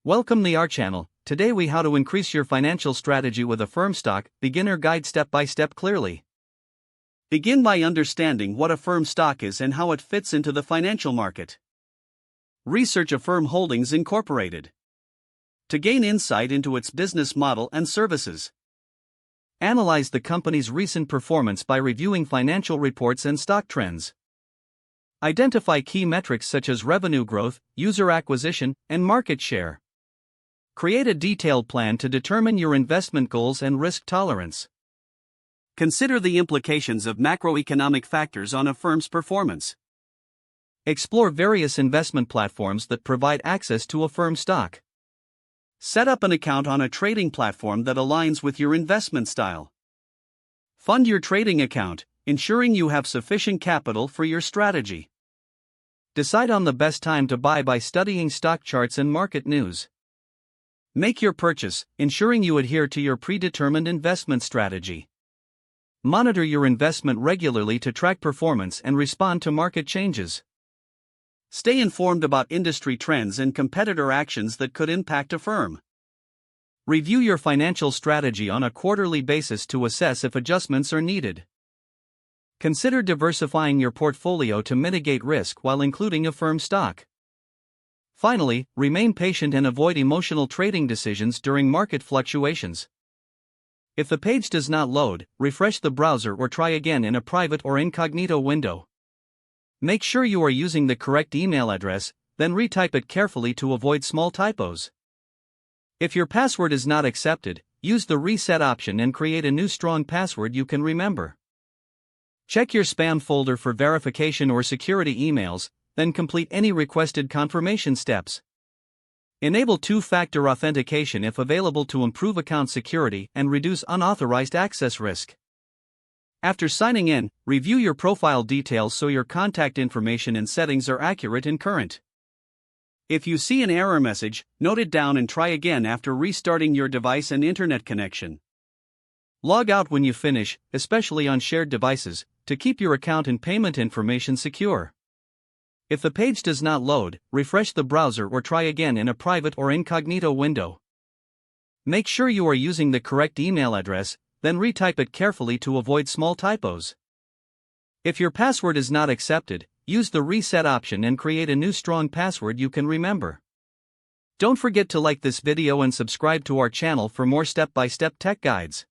Welcome to our channel. Today we how to increase your financial strategy with Affirm stock, beginner guide step by step clearly. Begin by understanding what Affirm stock is and how it fits into the financial market. Research Affirm Holdings Incorporated to gain insight into its business model and services. Analyze the company's recent performance by reviewing financial reports and stock trends. Identify key metrics such as revenue growth, user acquisition, and market share. Create a detailed plan to determine your investment goals and risk tolerance. Consider the implications of macroeconomic factors on a firm's performance. Explore various investment platforms that provide access to Affirm stock. Set up an account on a trading platform that aligns with your investment style. Fund your trading account, ensuring you have sufficient capital for your strategy. Decide on the best time to buy by studying stock charts and market news. Make your purchase, ensuring you adhere to your predetermined investment strategy. Monitor your investment regularly to track performance and respond to market changes. Stay informed about industry trends and competitor actions that could impact a firm. Review your financial strategy on a quarterly basis to assess if adjustments are needed. Consider diversifying your portfolio to mitigate risk while including Affirm stock. Finally, remain patient and avoid emotional trading decisions during market fluctuations. If the page does not load, refresh the browser or try again in a private or incognito window. Make sure you are using the correct email address, then retype it carefully to avoid small typos. If your password is not accepted, use the reset option and create a new strong password you can remember. Check your spam folder for verification or security emails, then complete any requested confirmation steps. Enable two-factor authentication if available to improve account security and reduce unauthorized access risk. After signing in, review your profile details so your contact information and settings are accurate and current. If you see an error message, note it down and try again after restarting your device and internet connection. Log out when you finish, especially on shared devices, to keep your account and payment information secure. If the page does not load, refresh the browser or try again in a private or incognito window. Make sure you are using the correct email address, then retype it carefully to avoid small typos. If your password is not accepted, use the reset option and create a new strong password you can remember. Don't forget to like this video and subscribe to our channel for more step-by-step tech guides.